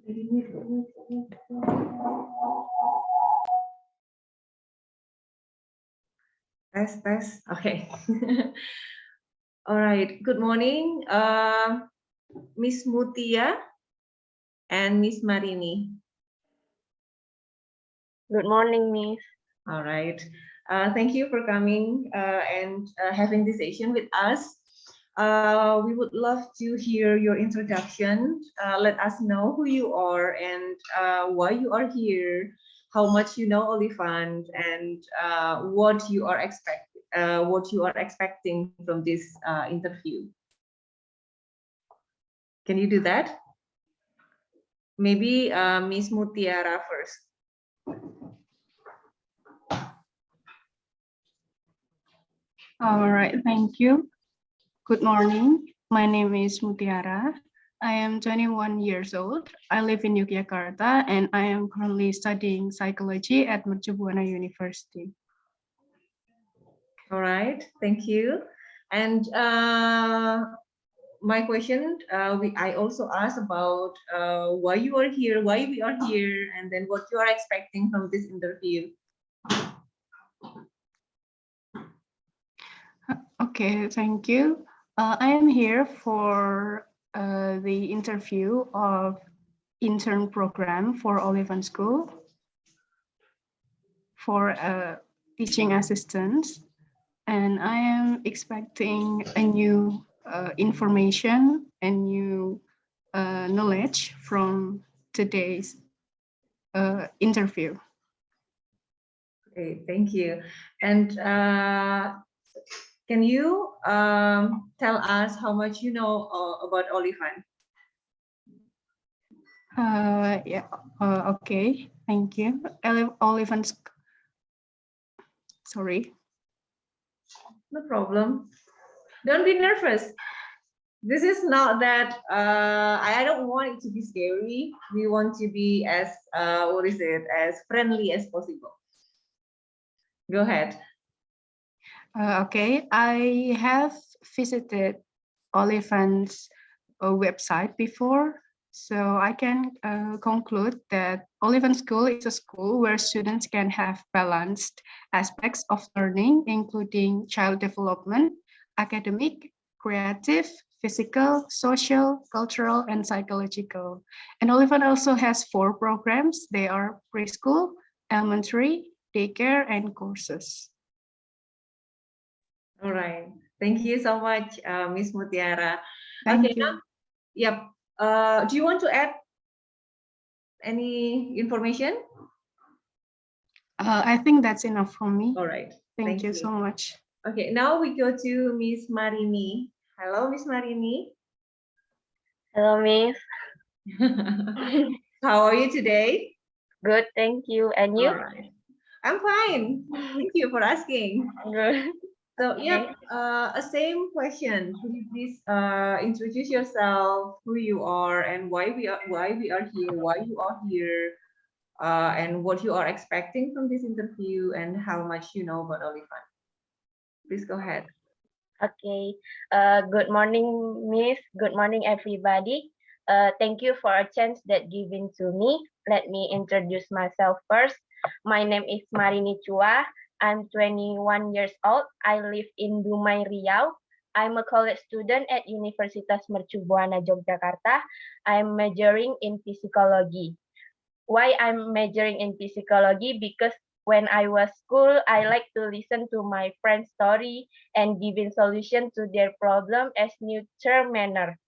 Tes. Okay. All right. Good morning, Miss Mutia and Miss Marini. Good morning, Miss. All right. Thank you for coming and having this session with us. We would love to hear your introduction. Let us know who you are and why you are here, how much you know Olifant, and what you are expecting from this interview. Can you do that? Maybe Miss Mutiara first. All right, thank you. Good morning. My name is Mutiara. I am 21 years old. I live in Yogyakarta and I am currently studying psychology at Mercu Buana University. All right, thank you. And my question, I also asked about why you are here, why we are here, and then what you are expecting from this interview. Okay, thank you. I am here for the interview of intern program for Olifant School for teaching assistants. And I am expecting a new information and new knowledge from today's interview. Okay, thank you. And can you tell us how much you know about Olifant? Yeah, okay, thank you. Olifant, sorry. No problem. Don't be nervous. This is not that, I don't want it to be scary. We want to be as, as friendly as possible. Go ahead. Okay, I have visited Olifant's website before, so I can conclude that Olifant School is a school where students can have balanced aspects of learning, including child development, academic, creative, physical, social, cultural, and psychological. And Olifant also has 4 programs. They are preschool, elementary, daycare, and courses. All right. Thank you so much, Miss Mutiara. Thank you. Now, yep. Do you want to add any information? I think that's enough for me. All right. Thank you so much. Okay, now we go to Miss Marini. Hello, Miss Marini. Hello, Miss. How are you today? Good, thank you. And you? All right. I'm fine. Thank you for asking. Good. So, Okay. yep, a same question. Could you please introduce yourself, who you are, and why we are here, why you are here, and what you are expecting from this interview, and how much you know about Olifant. Please go ahead. Okay. Good morning, Miss. Good morning, everybody. Thank you for a chance that given to me. Let me introduce myself first. My name is Marini Chua. I'm 21 years old. I live in Dumai, Riau. I'm a college student at Universitas Mercu Buana, Yogyakarta. I'm majoring in psychology. Why I'm majoring in psychology? Because when I was school, I like to listen to my friend's story and giving solution to their problem as neutral manner.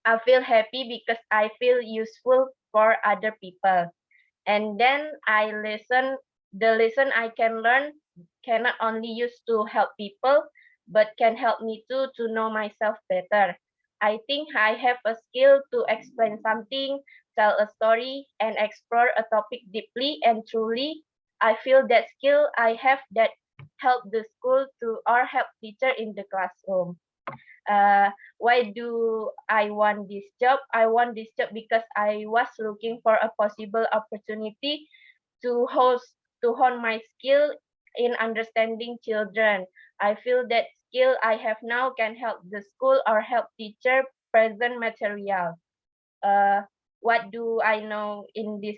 I feel happy because I feel useful for other people. And then I listen, the lesson I can learn cannot only use to help people, but can help me too to know myself better. I think I have a skill to explain something, tell a story, and explore a topic deeply and truly. I feel that skill I have that help the school to or help teacher in the classroom. Why do I want this job? I want this job because I was looking for a possible opportunity to hone my skill in understanding children. I feel that skill I have now can help the school or help teacher present material. what do I know in this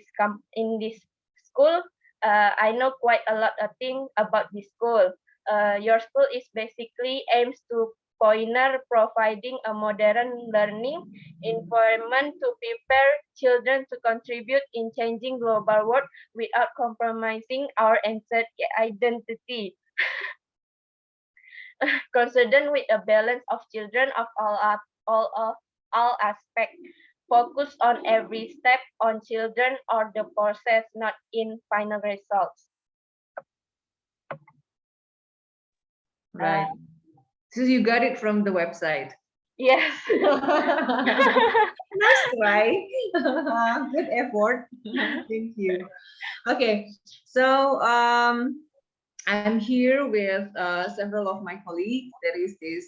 school? I know quite a lot of things about this school. Your school is basically aims to pioneer providing a modern learning environment to prepare children to contribute in changing global world without compromising our ancient identity. Concerned with a balance of children of all aspects, focus on every step on children or the process, not in final results. Right. So you got it from the website. Yes. Nice try. Good effort. Thank you. Okay, so I'm here with several of my colleagues. There is this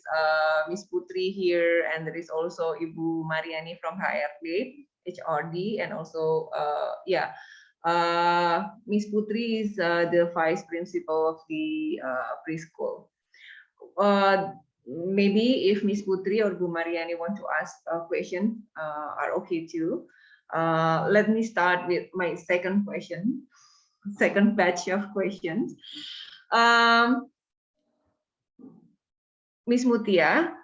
Miss Putri here, and there is also Ibu Mariani from HRD, HRD, and also Miss Putri is the vice principal of the preschool. Maybe if Miss Putri or Bu Mariani want to ask a question, are okay too. Let me start with my second question, second batch of questions. Miss Mutiara,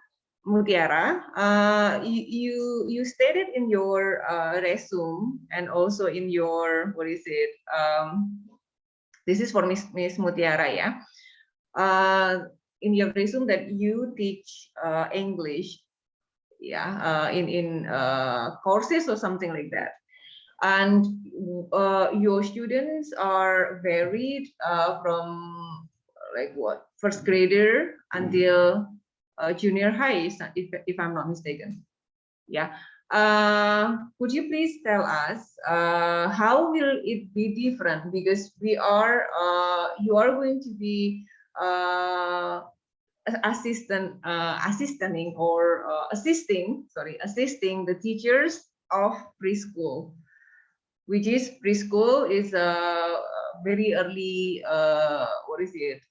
you stated in your resume and also in your, what is it? This is for Miss Mutiara, yeah. In your resume that you teach English, yeah, in courses or something like that, and your students are varied from like what, first grader until junior high, if I'm not mistaken. Yeah. Could you please tell us how will it be different, because we are you are going to be assisting the teachers of preschool, which is preschool is a very early what is it,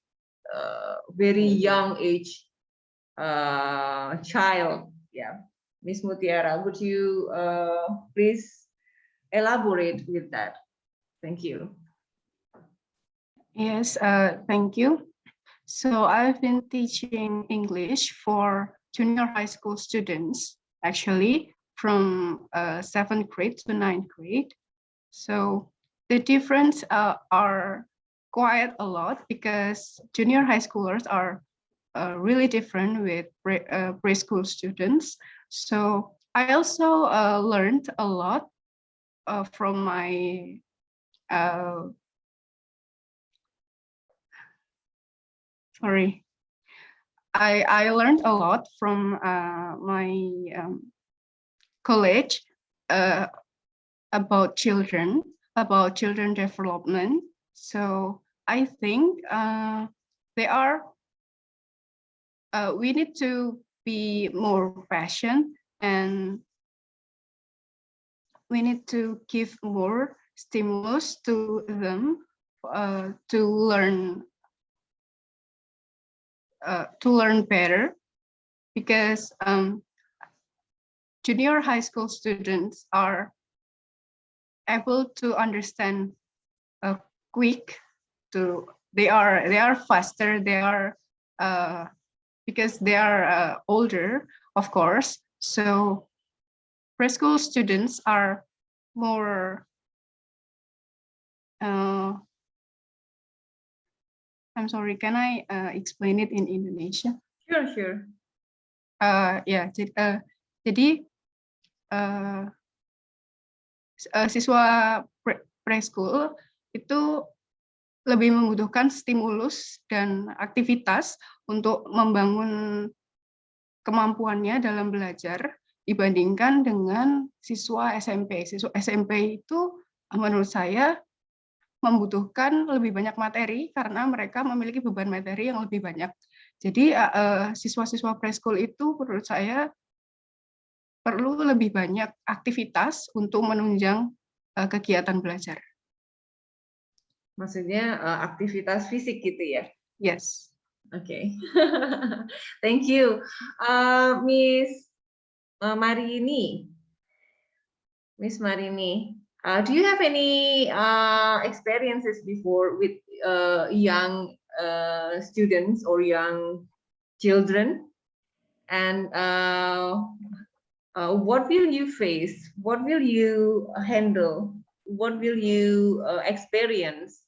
very young age child. Yeah, Miss Mutiara, would you please elaborate with that? Thank you. Yes, thank you. So I've been teaching English for junior high school students, actually from 7th grade to 9th grade. So the difference are quite a lot, because junior high schoolers are really different with preschool students. So I also learned a lot from my I learned a lot from my college about children development. So I think we need to be more passionate, and we need to give more stimulus to them to learn better, because junior high school students are able to understand quick. They are faster. They are because they are older, of course. So preschool students are more. I'm sorry, can I explain it in Indonesia? Sure. Ya, jadi siswa preschool itu lebih membutuhkan stimulus dan aktivitas untuk membangun kemampuannya dalam belajar dibandingkan dengan siswa SMP. Siswa SMP itu menurut saya membutuhkan lebih banyak materi karena mereka memiliki beban materi yang lebih banyak. Jadi siswa-siswa preschool itu menurut saya perlu lebih banyak aktivitas untuk menunjang kegiatan belajar. Maksudnya aktivitas fisik gitu ya? Yes. Okay. Thank you. Miss Marini, Miss Marini, do you have any experiences before with young students or young children? And what will you face? What will you handle? What will you experience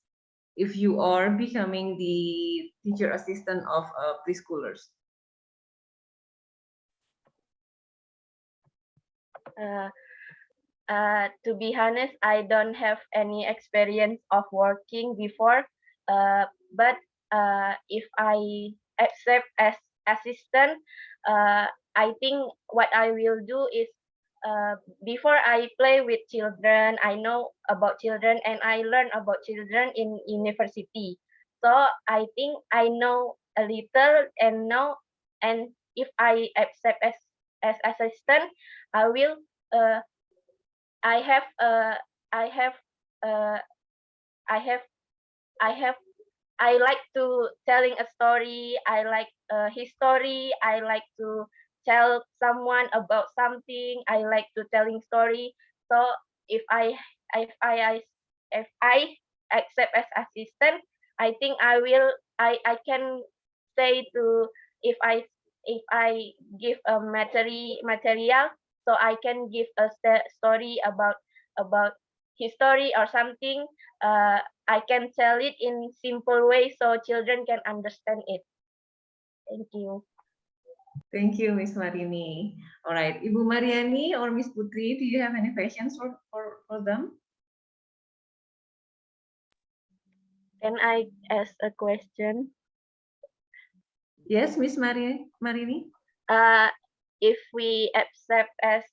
if you are becoming the teacher assistant of preschoolers? To be honest, I don't have any experience of working before, but if I accept as assistant, I think what I will do is before I play with children, I know about children and I learn about children in university. So I think I know a little and know, and if I accept as assistant, I will uh, I have I have uh, I have I have I like to telling a story. I like history. I like to tell someone about something. I like to telling story. So if I if I if I accept as assistant, I think I can say to if I if I give a material, so I can give a story about history or something. I can tell it in simple way so children can understand it. Thank you. Thank you, Miss Marini. All right, Ibu Mariani or Miss Putri, do you have any questions for them? Can I ask a question? Yes, Miss Marini. If we accept as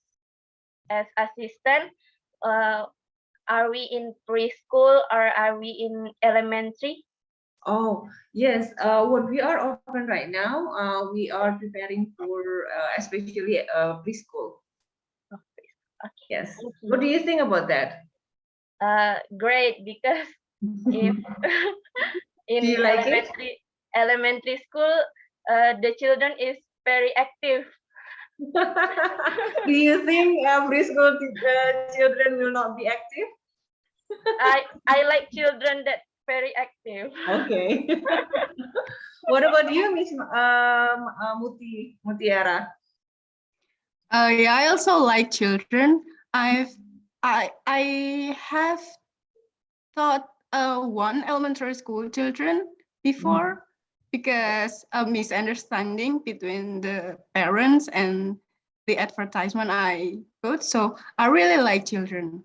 assistant, are we in preschool or are we in elementary? Oh, yes. What we are open right now, we are preparing for especially preschool. Okay, Yes. thank What do you. you think about that? Great, because if Do you in like it? elementary school, the children is very active. Do you think preschool children will not be active? I like children that very active. Okay. What about you, Miss Mutiara? Yeah, I also like children. I have taught one elementary school children before because a misunderstanding between the parents and the advertisement I put. So I really like children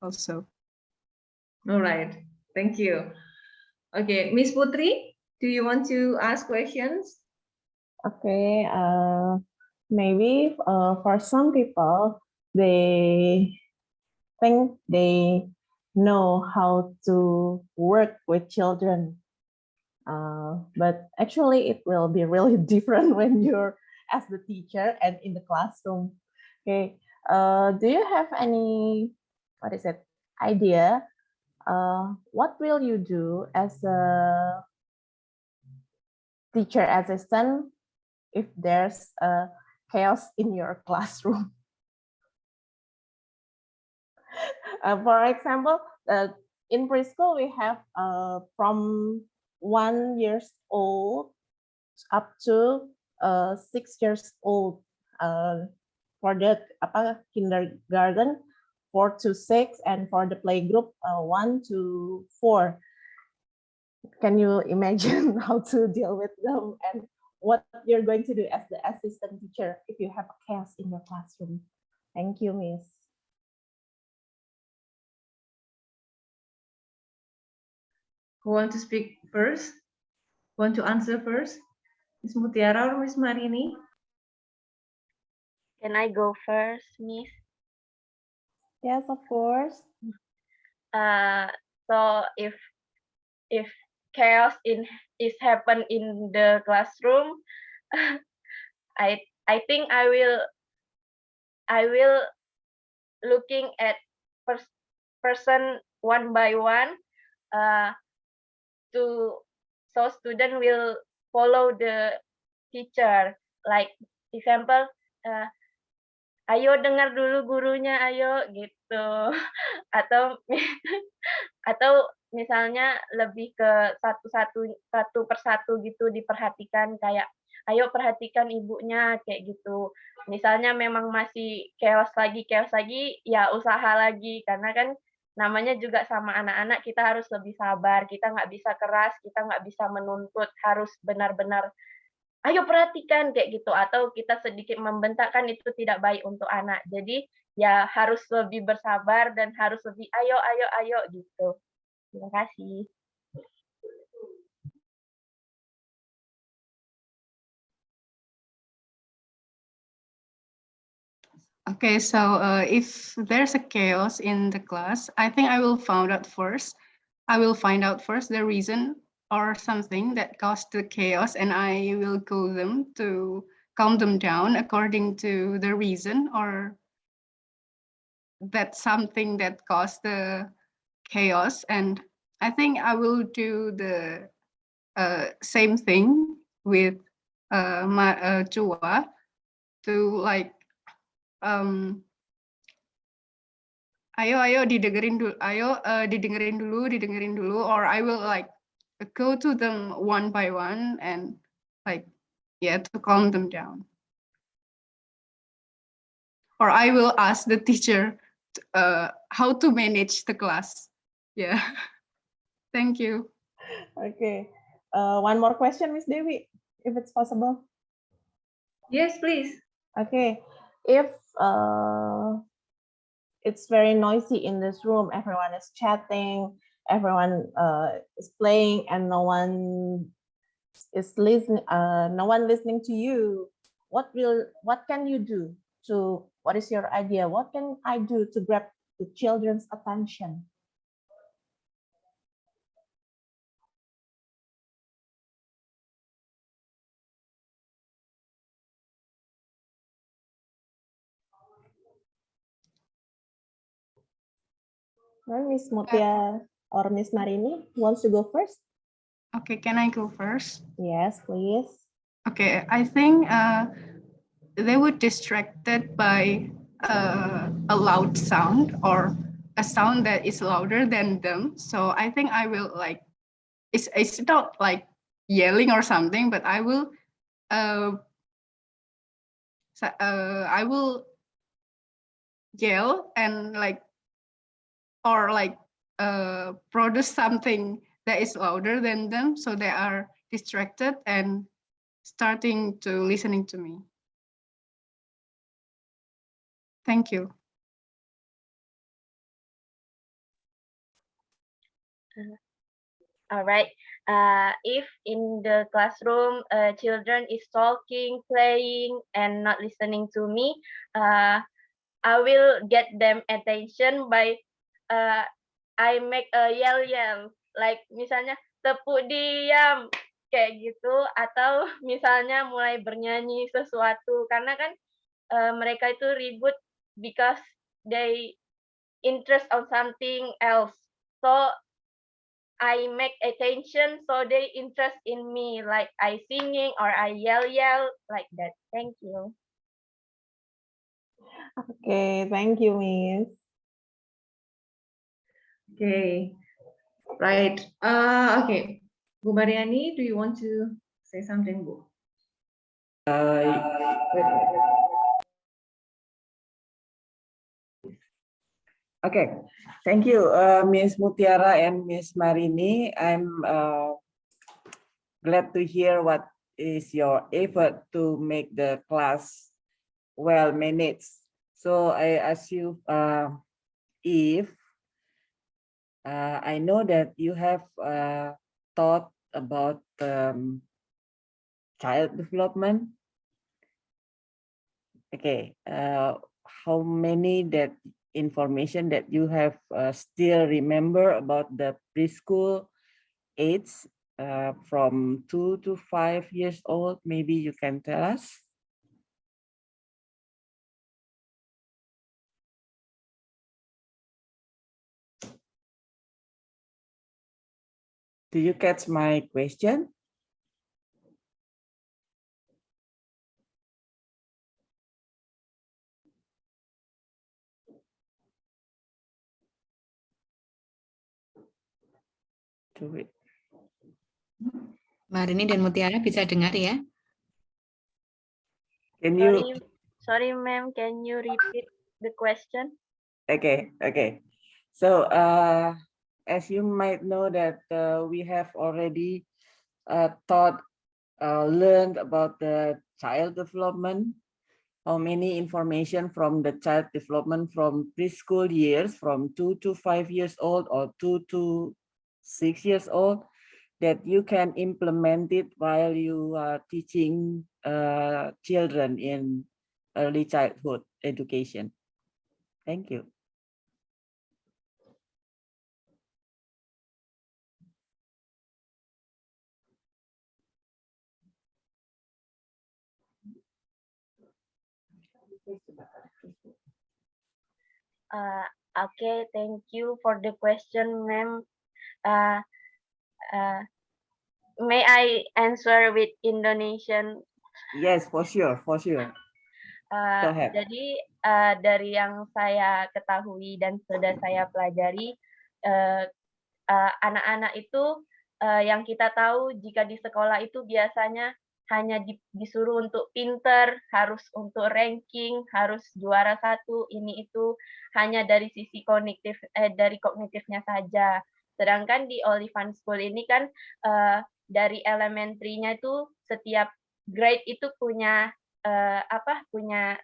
also. All right. Thank you. Okay, Miss Putri, do you want to ask questions? Okay, maybe for some people, they think they know how to work with children, but actually it will be really different when you're as the teacher and in the classroom. Okay, do you have any, what is it, idea? What will you do as a teacher assistant if there's a chaos in your classroom? For example, in preschool, we have from 1 years old up to 6 years old. For the kindergarten, 4 to 6, and for the playgroup, 1 to 4. Can you imagine how to deal with them and what you're going to do as the assistant teacher if you have a chaos in your classroom? Thank you, Miss. Who want to speak first? Want to answer first? Miss Mutiara or Miss Marini? Can I go first, Miss? Yes, of course. So if chaos is happen in the classroom, I think I will looking at person one by one, to so student will follow the teacher. Like example, ayo dengar dulu gurunya, ayo gitu. Atau atau misalnya lebih ke satu persatu gitu diperhatikan kayak, ayo perhatikan ibunya kayak gitu. Misalnya memang masih chaos lagi, ya usaha lagi karena kan namanya juga sama anak-anak kita harus lebih sabar, kita nggak bisa keras, kita nggak bisa menuntut, harus benar-benar ayo perhatikan kayak gitu, atau kita sedikit membentak kan itu tidak baik untuk anak. Jadi ya harus lebih bersabar dan harus lebih ayo ayo ayo gitu. Terima kasih. Okay, so if there's a chaos in the class, I think I will find out first. I will find out first the reason or something that caused the chaos, and I will go them to calm them down according to the reason or that something that caused the chaos. And I think I will do the same thing with my Chua to like ayo didengerin dulu, or I will like go to them one by one and like to calm them down, or I will ask the teacher how to manage the class. Yeah. Thank you. Okay. One more question, Miss Dewi, if it's possible. Yes, please. Okay. If it's very noisy in this room, everyone is chatting, everyone is playing, and no one is listening. No one listening to you. What can you do to? What is your idea? What can I do to grab the children's attention? Miss Mutia or Miss Marini wants to go first? Okay, can I go first? Yes, please. Okay, I think they were distracted by a loud sound or a sound that is louder than them. So I think I will like, it's not like yelling or something, but I will yell and like, or like produce something that is louder than them, so they are distracted and starting to listening to me. Thank you. All right. If in the classroom children is talking, playing, and not listening to me, I will get them attention by I make a yell, like misalnya tepuk diam kayak gitu, atau misalnya mulai bernyanyi sesuatu karena kan mereka itu ribut because they interest on something else. So I make attention so they interest in me, like I singing or I yell like that. Thank you. Okay, thank you, Miss. Okay, right. Okay, Bu Mariani, do you want to say something, Bu? Okay, thank you, Miss Mutiara and Miss Marini. I'm glad to hear what is your effort to make the class well managed. So I ask you if I know that you have thought about child development. Okay, how many that information that you have still remember about the preschool age from 2 to 5 years old? Maybe you can tell us. Do you catch my question? do it. Marini dan Mutiara bisa dengar ya? Can you? Sorry, ma'am. Can you repeat the question? Okay. So as you might know that we have already learned about the child development, how many information from the child development from preschool years, from 2 to 5 years old or 2 to 6 years old, that you can implement it while you are teaching children in early childhood education. Thank you. Okay, thank you for the question, ma'am. May I answer with Indonesian? Yes, for sure. Go ahead. Jadi dari yang saya ketahui dan sudah saya pelajari, anak-anak itu yang kita tahu jika di sekolah itu biasanya hanya disuruh untuk pinter, harus untuk ranking, harus juara 1, ini itu hanya dari sisi dari kognitifnya saja. Sedangkan di Oliphant School ini kan dari elementary-nya itu setiap grade itu punya punya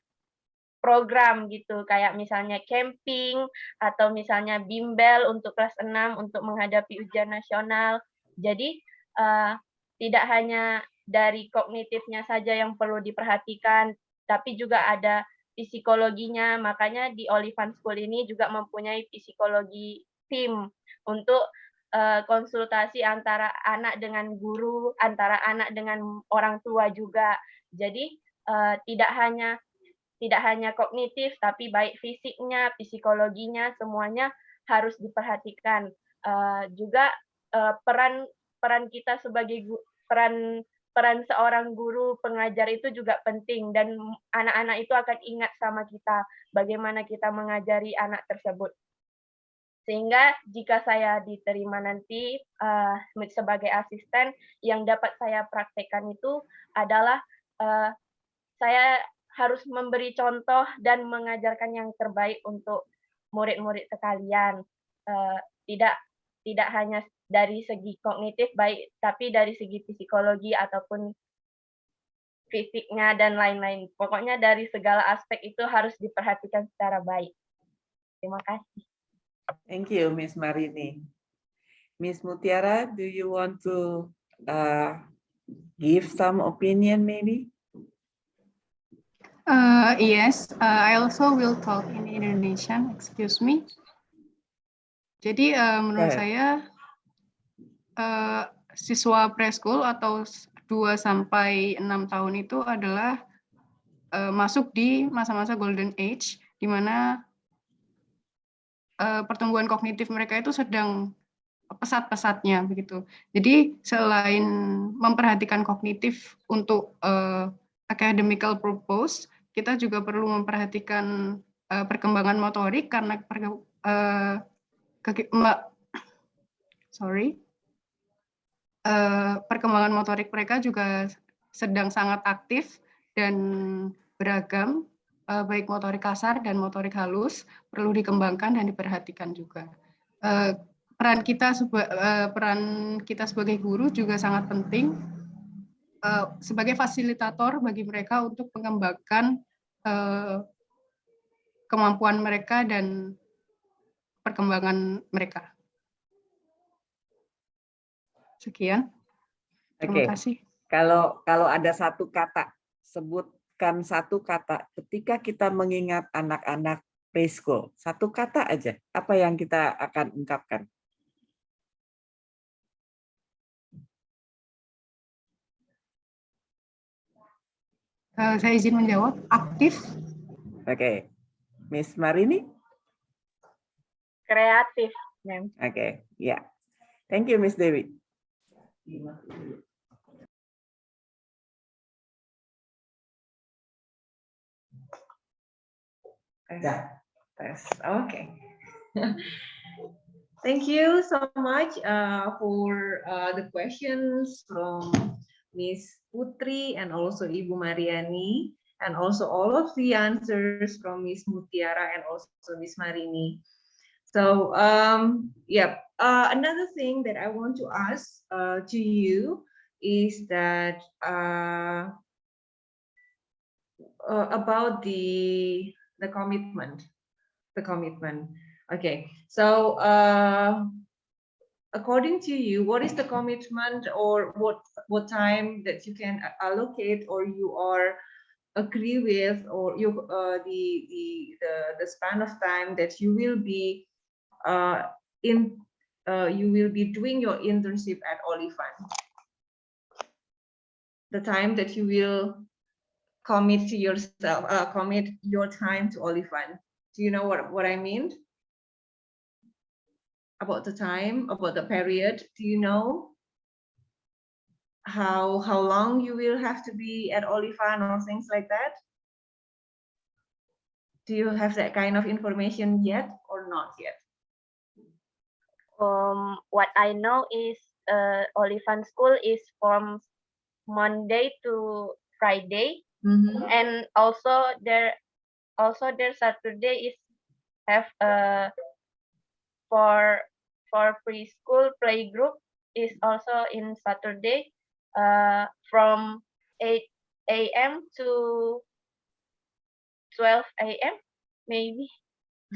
program gitu, kayak misalnya camping atau misalnya bimbel untuk kelas 6 untuk menghadapi ujian nasional. Jadi tidak hanya dari kognitifnya saja yang perlu diperhatikan, tapi juga ada psikologinya. Makanya di Oliphant School ini juga mempunyai psikologi tim untuk konsultasi antara anak dengan guru, antara anak dengan orang tua juga. Jadi tidak hanya kognitif, tapi baik fisiknya, psikologinya, semuanya harus diperhatikan. Juga peran kita sebagai peran seorang guru pengajar itu juga penting, dan anak-anak itu akan ingat sama kita bagaimana kita mengajari anak tersebut. Sehingga jika saya diterima nanti sebagai asisten, yang dapat saya praktekkan itu adalah saya harus memberi contoh dan mengajarkan yang terbaik untuk murid-murid sekalian. Tidak hanya dari segi kognitif baik, tapi dari segi psikologi ataupun fisiknya dan lain-lain. Pokoknya dari segala aspek itu harus diperhatikan secara baik. Terima kasih. Thank you, Miss Marini. Miss Mutiara, do you want to give some opinion maybe? Yes, I also will talk in Indonesian. Excuse me. Jadi menurut saya siswa preschool atau 2 sampai 6 tahun itu adalah masuk di masa-masa golden age, di mana pertumbuhan kognitif mereka itu sedang pesat-pesatnya begitu. Jadi selain memperhatikan kognitif untuk academical purpose, kita juga perlu memperhatikan perkembangan motorik karena perkembangan motorik mereka juga sedang sangat aktif dan beragam, baik motorik kasar dan motorik halus perlu dikembangkan dan diperhatikan juga. Peran kita sebagai guru juga sangat penting sebagai fasilitator bagi mereka untuk mengembangkan kemampuan mereka dan perkembangan mereka. Sekian. Terima kasih. Kalau ada satu kata, sebutkan satu kata ketika kita mengingat anak-anak preschool. Satu kata aja, apa yang kita akan ungkapkan? Saya izin menjawab, aktif. Oke. Miss Marini? Kreatif, ma'am. Oke, ya. Thank you, Miss Dewi. Tes. Oke. Thank you so much for the questions from Miss Putri and also Ibu Mariani, and also all of the answers from Miss Mutiara and also Miss Marini. So, yeah, another thing that I want to ask to you is that about the commitment, the commitment. Okay, so according to you, what is the commitment, or what time that you can allocate, or you are agree with, or you the span of time that you will be in you will be doing your internship at Olifan, the time that you will commit to yourself, commit your time to Olifan. Do you know what I mean about the time, about the period? Do you know how long you will have to be at Olifan or things like that? Do you have that kind of information yet or not yet? What I know is Olifan School is from Monday to Friday, and also their Saturday is have for preschool playgroup is also in Saturday from 8 a.m. to 12 a.m. maybe.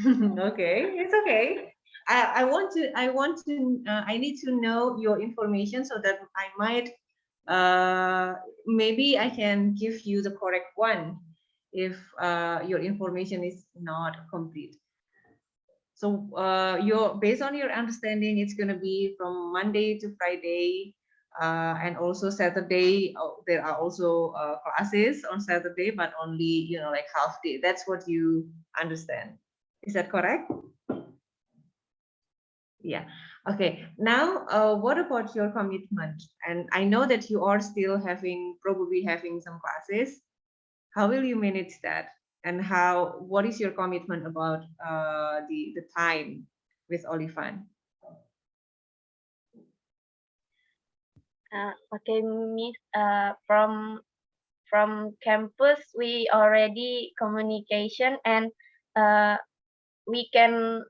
Okay, it's okay. I want to I need to know your information so that I might maybe I can give you the correct one if your information is not complete. So your based on your understanding, it's going to be from Monday to Friday, and also Saturday. There are also classes on Saturday, but only like half day. That's what you understand. Is that correct? Yeah. Okay. Now, what about your commitment? And I know that you are still probably having some classes. How will you manage that? And what is your commitment about the time with Olifan? Okay, Miss. From campus we already communication, and we can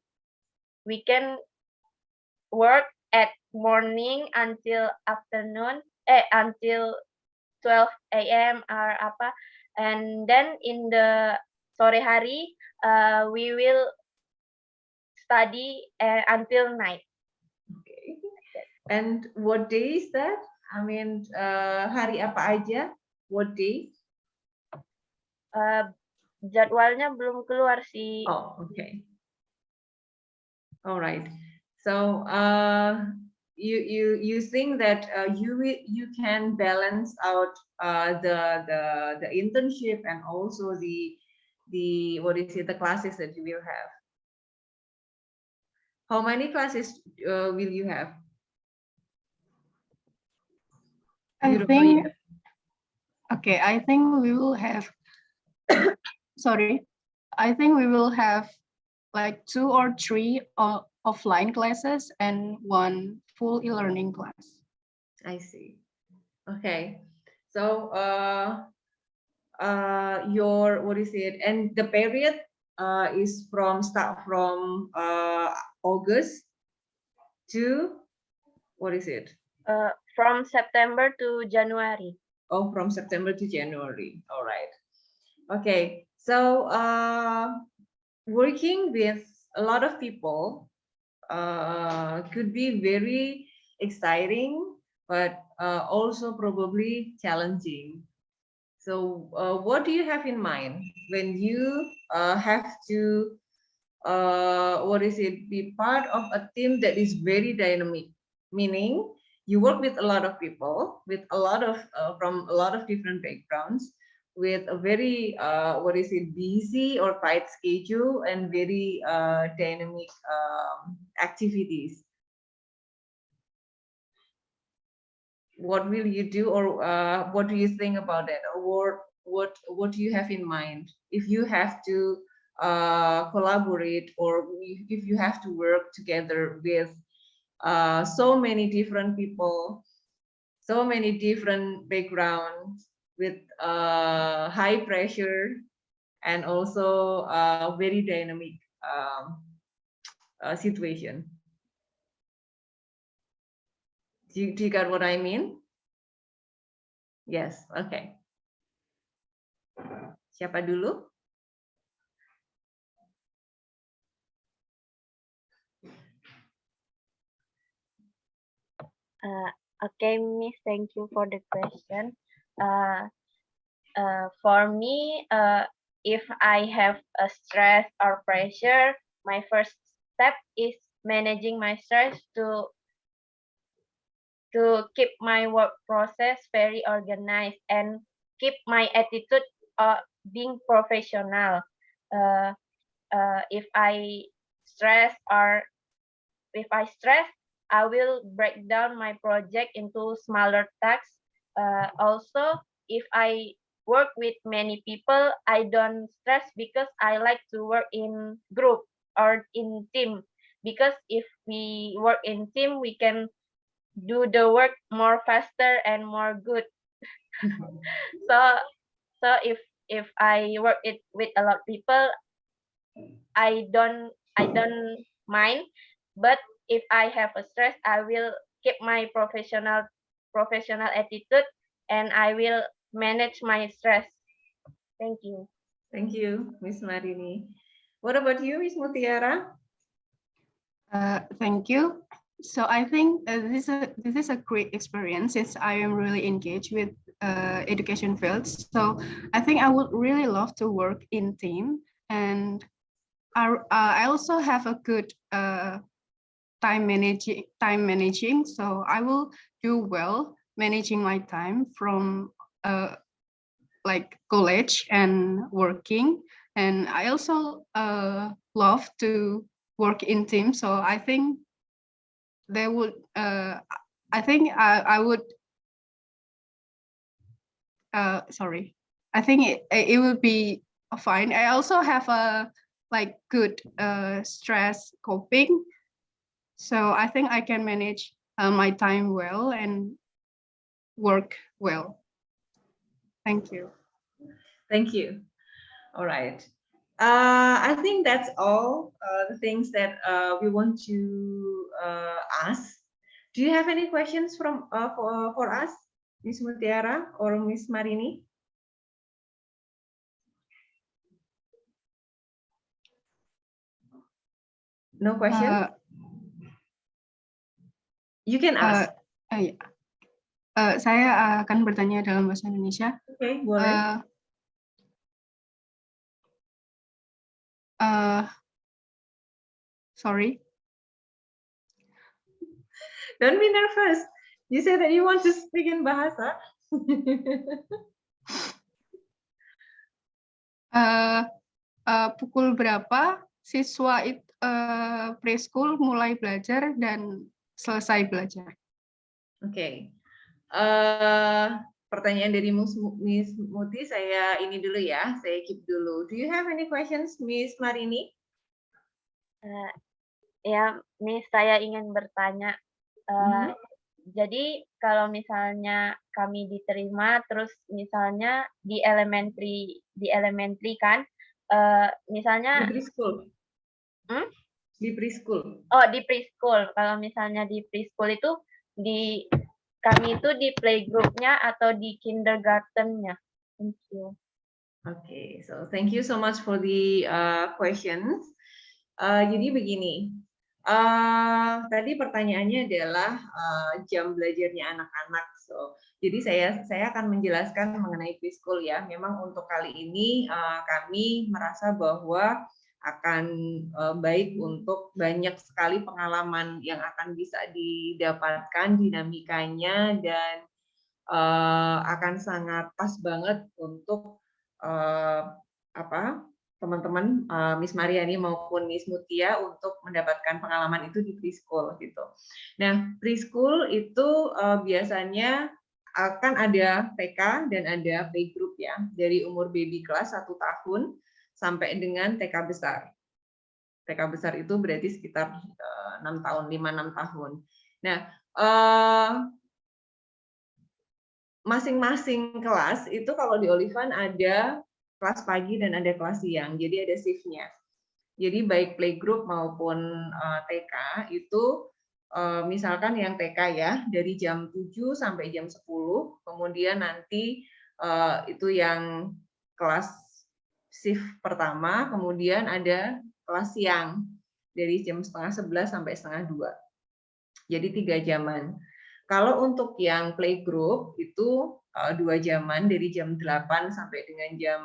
work at morning until afternoon until 12 a.m. or apa, and then in the sore hari we will study until night. Okay. And what day is that? I mean, hari apa aja? What day? Jadwalnya belum keluar sih. Oh, okay. All right. So you think that you can balance out the internship and also the what is it, the classes that you will have? How many classes will you have? I You don't know think, yet. okay, I think we will have, sorry, I think we will have like 2 or 3 offline classes and 1 full e-learning class. I see. Okay. So your what is it? And the period is start from August to what is it? From September to January. Oh, from September to January. All right. Okay. So working with a lot of people could be very exciting, but also probably challenging. So what do you have in mind when you have to what is it, be part of a team that is very dynamic, meaning you work with a lot of people with a lot of from a lot of different backgrounds, with a very what is it, busy or tight schedule and very dynamic activities. What will you do, or what do you think about that, or what do you have in mind if you have to collaborate, or if you have to work together with so many different people, so many different backgrounds, with high pressure and also very dynamic situation. Do you get what I mean? Yes, okay. Siapa dulu? Okay, Miss, thank you for the question. For me, if I have a stress or pressure, my first step is managing my stress to keep my work process very organized and keep my attitude being professional. If I stress, I will break down my project into smaller tasks. Also, if I work with many people, I don't stress because I like to work in group or in team. Because if we work in team, we can do the work more faster and more good. So if I work it with a lot of people, I don't mind. But if I have a stress, I will keep my professional attitude and I will manage my stress. Thank you. Thank you, Miss Marini. What about you, Miss Mutiara? Thank you. So I think this is a great experience since I am really engaged with education fields. So I think I would really love to work in team, and I also have a good time managing. So I will do well managing my time from like college and working. And I also love to work in teams. So I think they would. I think I would. Sorry. I think it would be fine. I also have a like good stress coping. So I think I can manage my time well and work well. Thank you. Thank you. All right. I think that's all the things that we want to ask. Do you have any questions from for us, Miss Mutiara or Miss Marini? No question? You can ask. Saya akan bertanya dalam bahasa Indonesia. Oke, boleh. Sorry. Don't be nervous. You said that you want to speak in bahasa. Pukul berapa siswa preschool mulai belajar dan selesai belajar? Oke. Pertanyaan dari Miss Muti saya ini dulu ya, saya keep dulu. Do you have any questions, Miss Marini? Ya, Miss, saya ingin bertanya. Jadi kalau misalnya kami diterima, terus misalnya di elementary kan, misalnya di preschool. Di preschool. Oh, di preschool. Kalau misalnya di preschool itu kami itu di playgroup-nya atau di kindergarten-nya. Thank you. Okay, so thank you so much for the questions. Jadi begini, tadi pertanyaannya adalah jam belajarnya anak-anak. So, jadi saya akan menjelaskan mengenai preschool ya. Memang untuk kali ini kami merasa bahwa akan baik untuk banyak sekali pengalaman yang akan bisa didapatkan, dinamikanya, dan akan sangat pas banget untuk teman-teman Miss Mariani maupun Miss Mutia untuk mendapatkan pengalaman itu di preschool gitu. Nah, preschool itu biasanya akan ada TK dan ada playgroup ya, dari umur baby kelas 1 tahun sampai dengan TK besar. TK besar itu berarti sekitar 6 tahun, 5-6 tahun. Nah, masing-masing kelas itu kalau di Olivan ada kelas pagi dan ada kelas siang, jadi ada shift-nya. Jadi baik playgroup maupun TK itu misalkan yang TK ya dari jam 7 sampai jam 10, kemudian nanti itu yang kelas shift pertama, kemudian ada kelas siang dari jam setengah 11 sampai setengah 2. Jadi 3 jaman. Kalau untuk yang playgroup itu 2 jaman dari jam 8 sampai dengan jam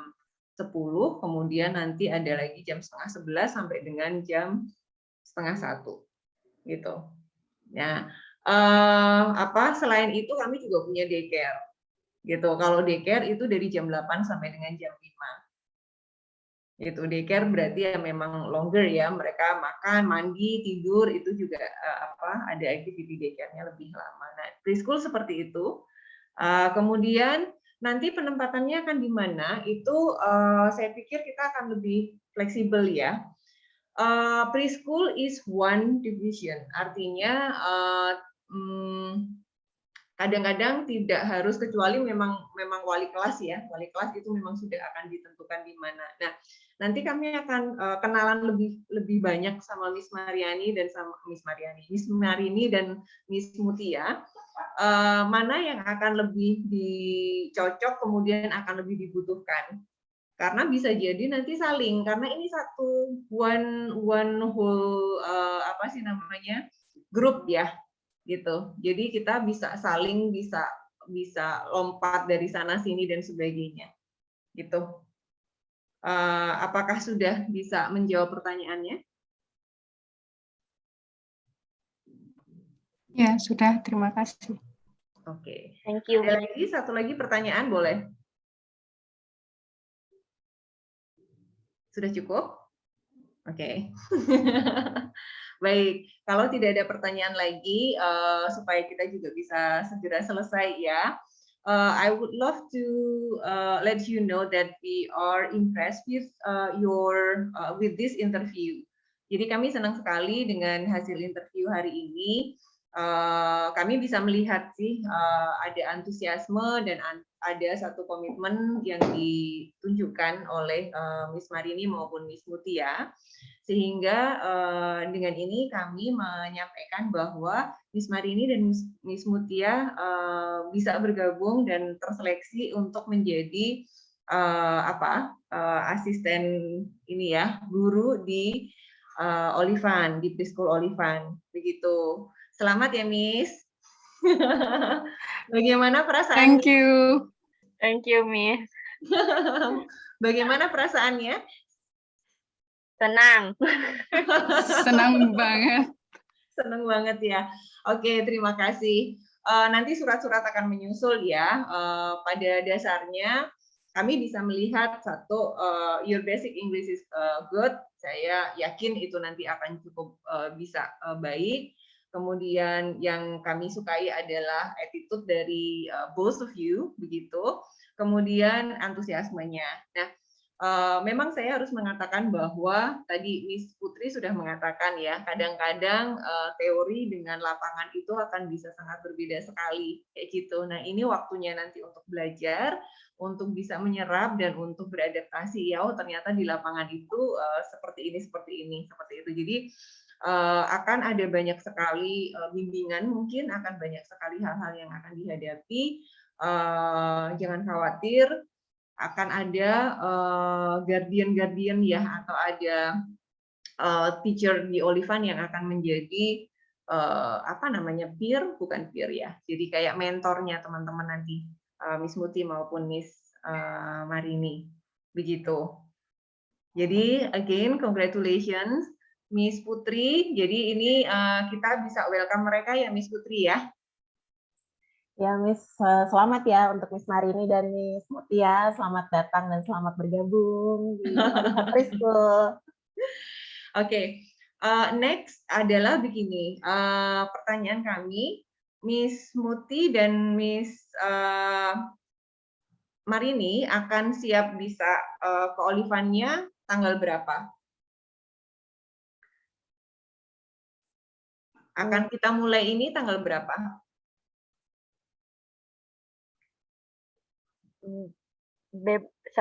10, kemudian nanti ada lagi jam setengah 11 sampai dengan jam setengah 1 gitu. Nah, selain itu kami juga punya daycare gitu. Kalau daycare itu dari jam 8 sampai dengan jam 5. Itu daycare berarti ya memang longer ya, mereka makan, mandi, tidur itu juga ada activity daycare-nya lebih lama. Nah, preschool seperti itu. Kemudian nanti penempatannya akan di mana itu saya pikir kita akan lebih fleksibel ya. Preschool is one division, artinya kadang-kadang tidak harus, kecuali memang wali kelas ya, wali kelas itu memang sudah akan ditentukan di mana. Nah, nanti kami akan kenalan lebih banyak sama Miss Mariani dan Miss Marini dan Miss Mutia, mana yang akan lebih dicocok, kemudian akan lebih dibutuhkan. Karena bisa jadi nanti saling, karena ini satu one whole grup ya. Gitu. Jadi kita bisa saling bisa lompat dari sana sini dan sebagainya. Gitu. Apakah sudah bisa menjawab pertanyaannya? Ya, sudah. Terima kasih. Oke. Thank you. Ada lagi satu lagi pertanyaan, boleh? Sudah cukup? Oke. Baik, kalau tidak ada pertanyaan lagi, supaya kita juga bisa segera selesai ya, I would love to let you know that we are impressed with with this interview. Jadi kami senang sekali dengan hasil interview hari ini. Kami bisa melihat sih ada antusiasme dan ada satu komitmen yang ditunjukkan oleh Miss Marini maupun Miss Mutia. Sehingga dengan ini kami menyampaikan bahwa Miss Marini dan Miss Mutia bisa bergabung dan terseleksi untuk menjadi asisten ini ya, guru di Olivan, di Preschool Olivan. Begitu. Selamat ya, Miss. Bagaimana perasaan? Thank you. Thank you, Miss. Bagaimana perasaannya? Senang. Senang banget. Senang banget ya. Oke, terima kasih. Nanti surat-surat akan menyusul ya. Pada dasarnya kami bisa melihat satu, your basic English is good. Saya yakin itu nanti akan cukup bisa baik. Kemudian yang kami sukai adalah attitude dari both of you, begitu. Kemudian antusiasmenya. Nah, memang saya harus mengatakan bahwa tadi Miss Putri sudah mengatakan ya, kadang-kadang teori dengan lapangan itu akan bisa sangat berbeda sekali, kayak gitu. Nah, ini waktunya nanti untuk belajar, untuk bisa menyerap dan untuk beradaptasi ya. Oh, ternyata di lapangan itu seperti ini, seperti itu. Jadi akan ada banyak sekali bimbingan, mungkin akan banyak sekali hal-hal yang akan dihadapi. Jangan khawatir, akan ada guardian ya, atau ada teacher di Olivan yang akan menjadi peer, bukan peer ya, jadi kayak mentornya teman-teman nanti, Miss Muti maupun Miss Marini, begitu. Jadi again congratulations Miss Putri. Jadi ini kita bisa welcome mereka ya, Miss Putri ya. Ya, Miss, selamat ya untuk Miss Marini dan Miss Mutia. Selamat datang dan selamat bergabung di Olivan Preschool. Oke, next adalah begini, pertanyaan kami, Miss Muti dan Miss Marini akan siap bisa ke Olivannya tanggal berapa? Akan kita mulai ini tanggal berapa?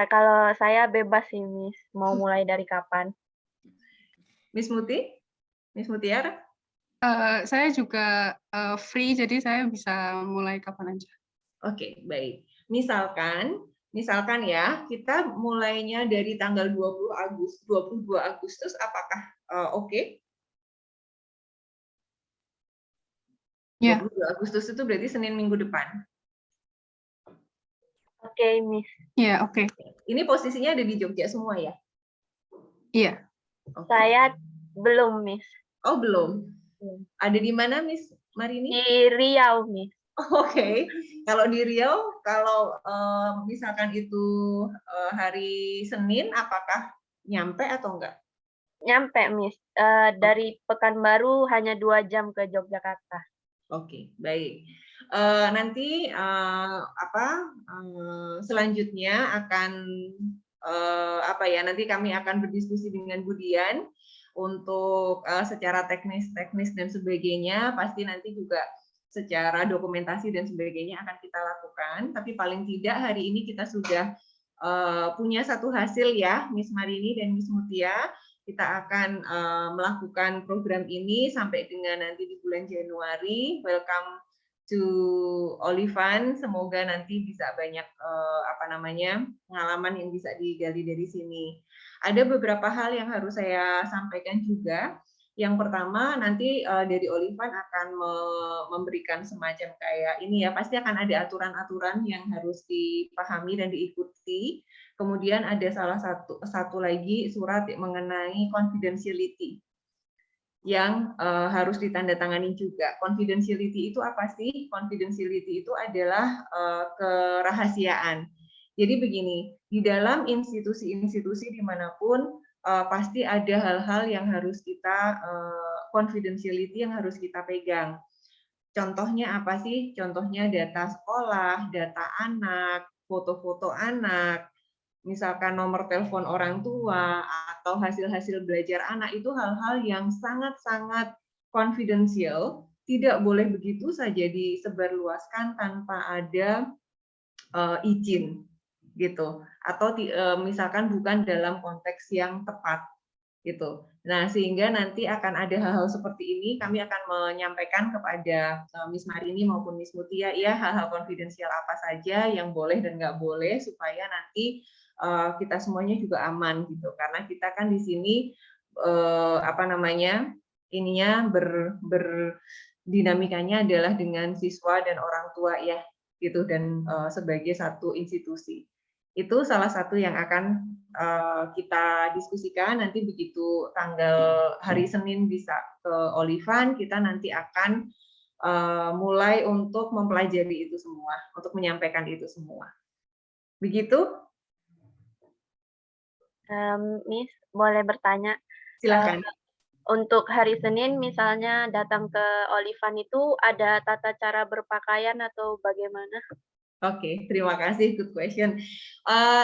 Kalau saya bebas sih, Miss. Mau mulai dari kapan? Miss Muti? Miss Mutiara? Saya juga free, jadi saya bisa mulai kapan aja. Oke, baik. Misalkan ya, kita mulainya dari tanggal 22 Agustus, apakah oke? Ya, 22 Agustus itu berarti Senin minggu depan. Oke, Miss. ya, oke. Ini posisinya ada di Jogja semua ya? Iya. Oke. Saya belum, Miss. Oh, belum. Belum. Ada di mana, Miss Marini? Di Riau, Miss. Oke. Kalau di Riau, kalau misalkan itu hari Senin, apakah nyampe atau enggak? Nyampe, Miss. Dari Pekanbaru hanya 2 jam ke Yogyakarta. Oke, baik. Nanti selanjutnya akan nanti kami akan berdiskusi dengan Budian untuk secara teknis dan sebagainya. Pasti nanti juga secara dokumentasi dan sebagainya akan kita lakukan. Tapi paling tidak hari ini kita sudah punya satu hasil ya, Miss Marini dan Miss Mutia. Kita akan melakukan program ini sampai dengan nanti di bulan Januari. Welcome to Olivan. Semoga nanti bisa banyak pengalaman yang bisa digali dari sini. Ada beberapa hal yang harus saya sampaikan juga. Yang pertama nanti dari Olivan akan memberikan semacam kayak ini ya, pasti akan ada aturan-aturan yang harus dipahami dan diikuti. Kemudian ada salah satu lagi surat mengenai confidentiality yang harus ditandatangani juga. Confidentiality itu apa sih? Confidentiality itu adalah kerahasiaan. Jadi begini, di dalam institusi-institusi dimanapun pasti ada hal-hal yang harus kita confidentiality yang harus kita pegang. Contohnya apa sih? Contohnya data sekolah, data anak, foto-foto anak, misalkan nomor telepon orang tua atau hasil-hasil belajar anak, itu hal-hal yang sangat-sangat confidential, tidak boleh begitu saja disebarluaskan tanpa ada izin gitu, atau misalkan bukan dalam konteks yang tepat gitu. Nah, sehingga nanti akan ada hal-hal seperti ini, kami akan menyampaikan kepada Miss Marini maupun Miss Mutia ya hal-hal konfidensial apa saja yang boleh dan nggak boleh, supaya nanti kita semuanya juga aman gitu. Karena kita kan di sini dinamikanya adalah dengan siswa dan orang tua ya gitu, dan sebagai satu institusi. Itu salah satu yang akan kita diskusikan nanti begitu tanggal hari Senin bisa ke Olivan, kita nanti akan mulai untuk mempelajari itu semua, untuk menyampaikan itu semua. Begitu? Miss, boleh bertanya? Silakan. Untuk hari Senin misalnya datang ke Olivan itu ada tata cara berpakaian atau bagaimana? Oke, terima kasih, good question.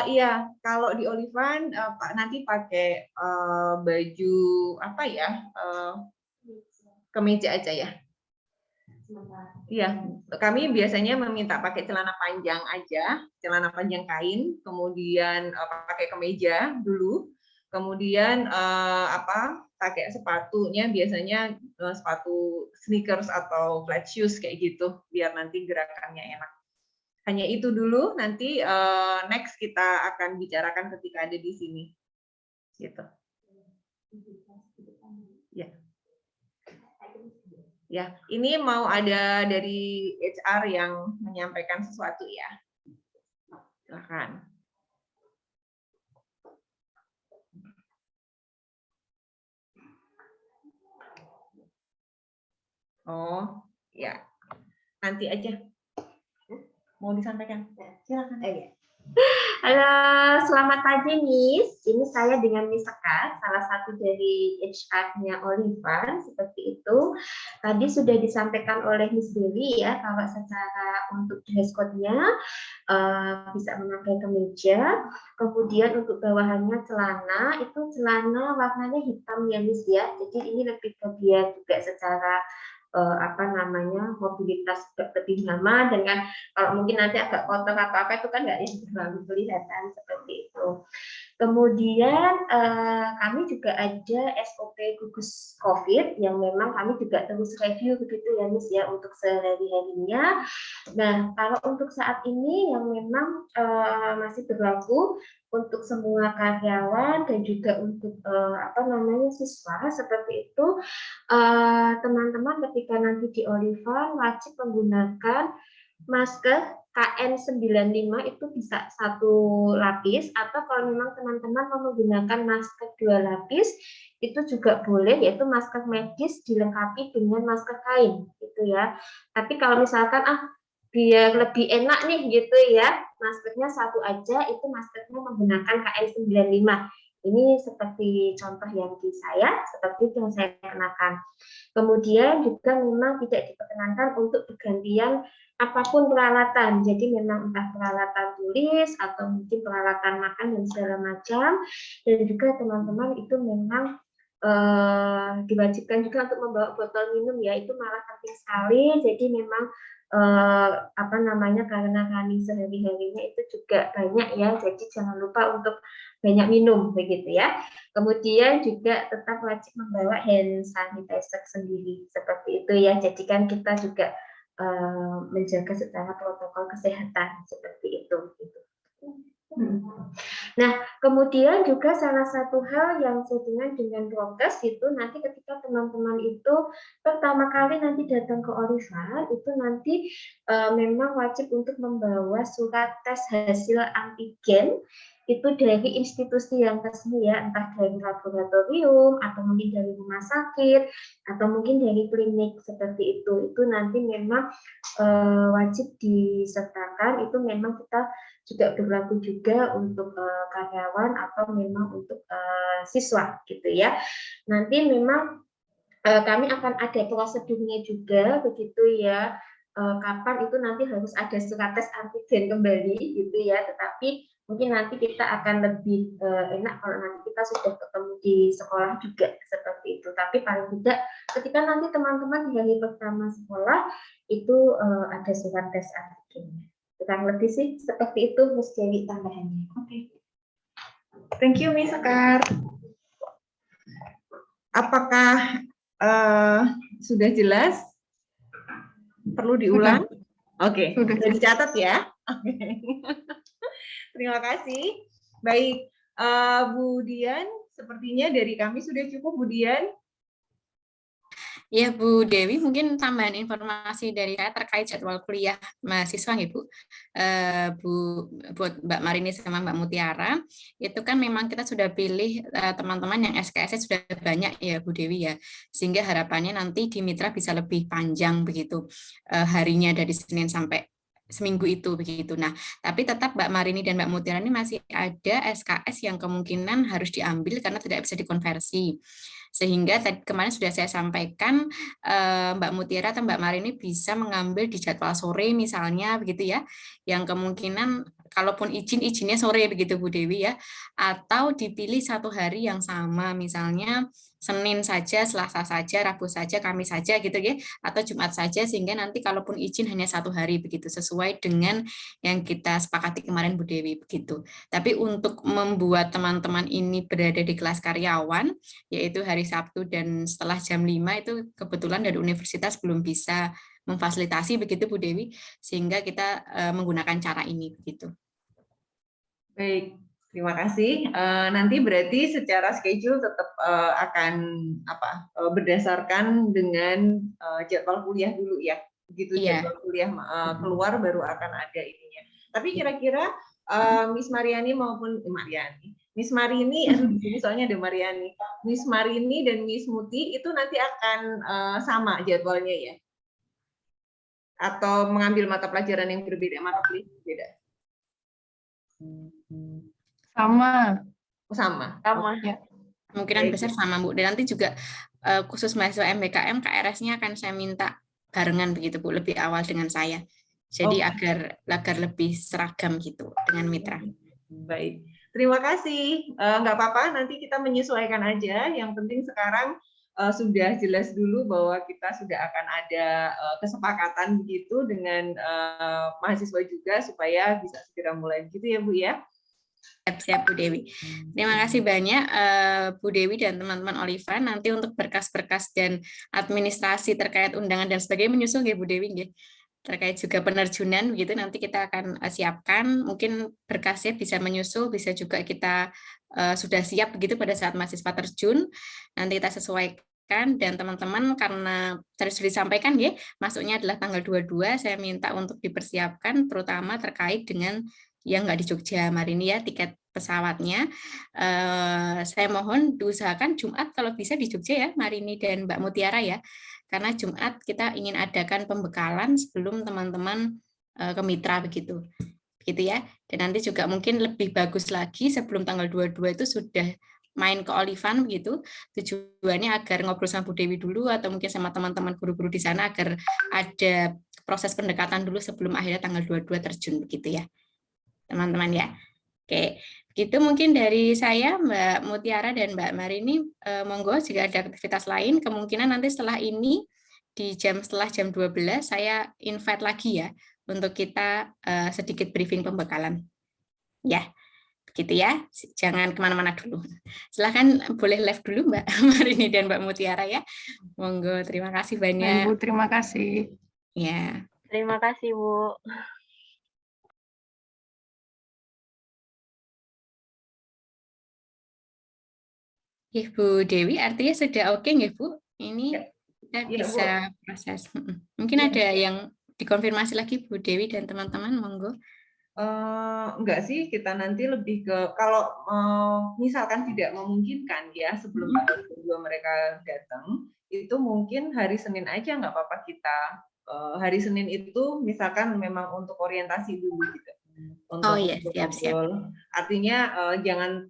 Iya, kalau di Olivan nanti pakai baju apa ya, kemeja aja ya. Iya, kami biasanya meminta pakai celana panjang aja, celana panjang kain, kemudian pakai kemeja dulu, kemudian pakai sepatunya biasanya sepatu sneakers atau flat shoes kayak gitu, biar nanti gerakannya enak. Hanya itu dulu, nanti next kita akan bicarakan ketika ada di sini. Gitu. Ya. Ya, ini mau ada dari HR yang menyampaikan sesuatu ya. Silakan. Oh, ya. Nanti aja. Mau disampaikan? Silakan. Halo, selamat pagi Miss. Ini saya dengan Miss Sekar, salah satu dari HR-nya Olivan, seperti itu. Tadi sudah disampaikan oleh Miss Dewi ya, kalau secara untuk dress code-nya bisa memakai kemeja. Kemudian untuk bawahannya celana, itu celana warnanya hitam ya Miss ya. Jadi ini lebih ke biar juga secara mobilitas lebih nyaman, dengan kalau mungkin nanti agak kotor atau apa itu kan nggak terlalu kelihatan seperti itu. Kemudian kami juga ada SOP gugus COVID yang memang kami juga terus review begitu ya Miss ya untuk sehari-harinya. Nah kalau untuk saat ini yang memang masih berlaku untuk semua karyawan dan juga untuk siswa seperti itu, teman-teman ketika nanti di Olivan wajib menggunakan masker KN95 itu bisa 1 lapis, atau kalau memang teman-teman mau menggunakan masker 2 lapis itu juga boleh, yaitu masker medis dilengkapi dengan masker kain gitu ya. Tapi kalau misalkan biar lebih enak nih gitu ya, maskernya 1 aja, itu maskernya menggunakan KN95. Ini seperti contoh yang di saya, seperti yang saya kenakan. Kemudian juga memang tidak diperkenankan untuk bergantian apapun peralatan. Jadi memang entah peralatan tulis atau mungkin peralatan makan dan segala macam. Dan juga teman-teman itu memang diwajibkan juga untuk membawa botol minum ya, itu malah penting sekali. Jadi memang karena kami sehari-harinya itu juga banyak ya, jadi jangan lupa untuk banyak minum begitu ya. Kemudian juga tetap wajib membawa hand sanitizer sendiri seperti itu ya. Jadi kan kita juga menjaga secara protokol kesehatan seperti itu. Gitu. Nah, kemudian juga salah satu hal yang sesuai dengan prokes itu nanti ketika teman-teman itu pertama kali nanti datang ke Olivan, itu nanti memang wajib untuk membawa surat tes hasil antigen itu dari institusi yang resmi ya, entah dari laboratorium atau mungkin dari rumah sakit atau mungkin dari klinik seperti itu. Itu nanti memang wajib disertakan, itu memang kita juga berlaku juga untuk karyawan atau memang untuk siswa gitu ya. Nanti memang kami akan ada prosedurnya juga begitu ya. Kapan itu nanti harus ada surat tes antigen kembali gitu ya. Tetapi mungkin nanti kita akan lebih enak kalau nanti kita sudah ketemu di sekolah juga seperti itu. Tapi paling tidak ketika nanti teman-teman di hari pertama sekolah itu ada surat tes antigennya. Kurang lebih sih seperti itu Miss Dewi tambahannya. Oke. Thank you Miss Sekar. Apakah sudah jelas? Perlu diulang? Oke, sudah dicatat ya. Oke. Terima kasih. Baik, Bu Dian, sepertinya dari kami sudah cukup, Bu Dian. Ya, Bu Dewi, mungkin tambahan informasi dari saya terkait jadwal kuliah mahasiswa, ya, Bu. Buat Mbak Marini sama Mbak Mutiara, itu kan memang kita sudah pilih teman-teman yang SKS sudah banyak ya, Bu Dewi ya. Sehingga harapannya nanti di Mitra bisa lebih panjang begitu harinya dari Senin sampai seminggu itu begitu. Nah, tapi tetap Mbak Marini dan Mbak Mutiara ini masih ada SKS yang kemungkinan harus diambil karena tidak bisa dikonversi. Sehingga kemarin sudah saya sampaikan Mbak Mutiara atau Mbak Marini bisa mengambil di jadwal sore misalnya begitu ya, yang kemungkinan kalaupun izinnya sore begitu Bu Dewi ya, atau dipilih 1 hari yang sama misalnya Senin saja, Selasa saja, Rabu saja, Kamis saja gitu ya, atau Jumat saja, sehingga nanti kalaupun izin hanya 1 hari begitu, sesuai dengan yang kita sepakati kemarin Bu Dewi begitu. Tapi untuk membuat teman-teman ini berada di kelas karyawan, yaitu hari Sabtu dan setelah jam 5 itu kebetulan dari universitas belum bisa memfasilitasi begitu Bu Dewi, sehingga kita menggunakan cara ini begitu. Baik, terima kasih. Nanti berarti secara schedule tetap akan berdasarkan dengan jadwal kuliah dulu ya. Begitu jadwal kuliah keluar baru akan ada ininya. Tapi kira-kira Miss Mariani maupun Miss Marini, di sini soalnya ada Mariani. Miss Marini dan Miss Muti itu nanti akan sama jadwalnya ya? Atau mengambil mata pelajaran yang berbeda, mata kuliah berbeda? Sama. Oh, sama. Sama. Ya. Kemungkinan Baik. besar sama Bu. Dan nanti juga khusus mahasiswa MBKM KRS-nya akan saya minta barengan begitu Bu, lebih awal dengan saya. Jadi Oke. agar lebih seragam gitu dengan mitra. Baik, terima kasih. Nggak apa-apa, nanti kita menyesuaikan aja. Yang penting sekarang sudah jelas dulu bahwa kita sudah akan ada kesepakatan begitu dengan mahasiswa juga supaya bisa segera mulai gitu ya Bu ya. Siap Bu Dewi. Terima kasih banyak Bu Dewi dan teman-teman Olivan. Nanti untuk berkas-berkas dan administrasi terkait undangan dan sebagainya menyusul ya Bu Dewi nggih. Terkait juga penerjunan begitu nanti kita akan siapkan. Mungkin berkasnya bisa menyusul, bisa juga kita sudah siap begitu pada saat mahasiswa terjun. Nanti kita sesuaikan dan teman-teman karena tadi sudah disampaikan ya, masuknya adalah tanggal 22, saya minta untuk dipersiapkan terutama terkait dengan yang nggak di Jogja Marini ya, tiket pesawatnya. Saya mohon diusahakan Jumat kalau bisa di Jogja ya, Marini dan Mbak Mutiara ya. Karena Jumat kita ingin adakan pembekalan sebelum teman-teman ke mitra begitu. Begitu ya. Dan nanti juga mungkin lebih bagus lagi sebelum tanggal 22 itu sudah main ke Olivan begitu. Tujuannya agar ngobrol sama Bu Dewi dulu atau mungkin sama teman-teman guru-guru di sana agar ada proses pendekatan dulu sebelum akhirnya tanggal 22 terjun begitu ya. Teman-teman ya. Oke, gitu mungkin dari saya Mbak Mutiara dan Mbak Marini, monggo jika ada aktivitas lain, kemungkinan nanti setelah ini setelah jam 12 saya invite lagi ya untuk kita sedikit briefing pembekalan. Ya, begitu ya. Jangan kemana-mana dulu. Silahkan boleh live dulu Mbak Marini dan Mbak Mutiara ya. Monggo, terima kasih banyak. Bu, terima kasih. Ya. Terima kasih Bu. Bu Dewi, artinya sudah oke nggak Bu? Ini kita Ya, bisa Bu. proses. Mungkin Ya. ada yang dikonfirmasi lagi Bu Dewi dan teman-teman, monggo. Enggak sih, kita nanti lebih ke kalau misalkan tidak memungkinkan ya sebelum tanggal 22 mereka datang, itu mungkin hari Senin aja nggak apa-apa kita. Hari Senin itu misalkan memang untuk orientasi dulu gitu. Untuk Iya, siap-siap. Artinya jangan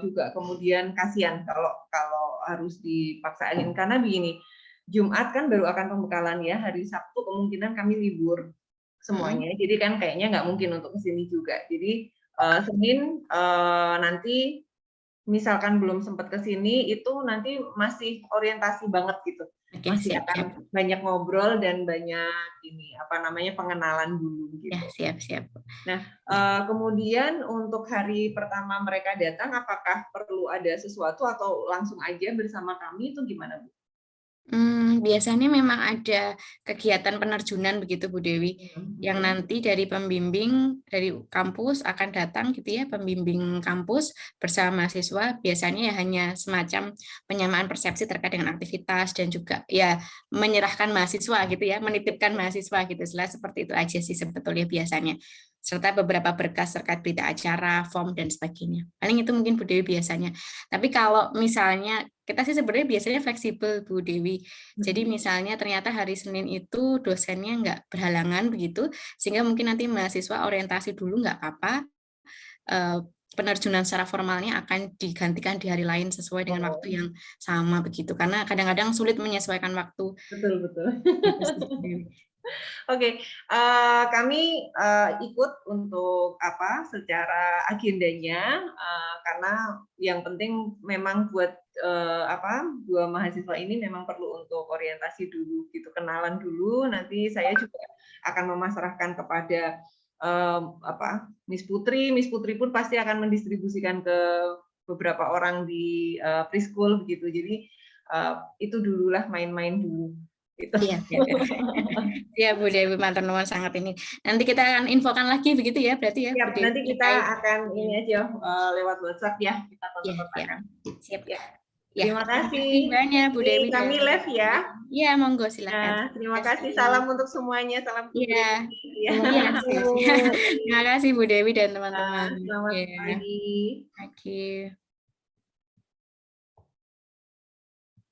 juga kemudian kasihan kalau harus dipaksain karena begini, Jumat kan baru akan pembekalan ya, hari Sabtu kemungkinan kami libur semuanya, jadi kan kayaknya nggak mungkin untuk kesini juga. Jadi Senin nanti misalkan belum sempat kesini itu nanti masih orientasi banget gitu. Oke, masih siap. akan banyak ngobrol dan banyak pengenalan dulu gitu. Ya, siap. Nah, kemudian untuk hari pertama mereka datang, apakah perlu ada sesuatu atau langsung aja bersama kami itu gimana Bu? Biasanya memang ada kegiatan penerjunan begitu Bu Dewi, yang nanti dari pembimbing dari kampus akan datang gitu ya, pembimbing kampus bersama mahasiswa, biasanya ya hanya semacam penyamaan persepsi terkait dengan aktivitas dan juga ya menyerahkan mahasiswa gitu ya, menitipkan mahasiswa gitu, seperti itu aja sih sebetulnya biasanya. Serta beberapa berkas terkait berita acara, form dan sebagainya. Paling itu mungkin Bu Dewi biasanya. Tapi kalau misalnya kita sih sebenarnya biasanya fleksibel Bu Dewi. Jadi misalnya ternyata hari Senin itu dosennya nggak berhalangan begitu, sehingga mungkin nanti mahasiswa orientasi dulu nggak apa-apa. Penerjunan secara formalnya akan digantikan di hari lain sesuai dengan waktu yang sama begitu. Karena kadang-kadang sulit menyesuaikan waktu. Betul. Oke, kami ikut untuk secara agendanya karena yang penting memang buat dua mahasiswa ini memang perlu untuk orientasi dulu gitu, kenalan dulu. Nanti saya juga akan memasrahkan kepada Miss Putri pun pasti akan mendistribusikan ke beberapa orang di preschool begitu. Jadi itu dululah main-main dulu. Gitu. Iya Bu Dewi, matur nuwun sangat ini. Nanti kita akan infokan lagi begitu ya, berarti ya. Siap, nanti kita akan ini aja lewat WhatsApp ya, kita kontak-kontakan. Siap. Ya. Ya, Terima kasih banyak Bu Dewi. Kami live ya. Iya, monggo silakan. Terima kasih, salam untuk semuanya, salam. Iya. Terima kasih Bu Dewi dan teman-teman. Selamat pagi. Thank you.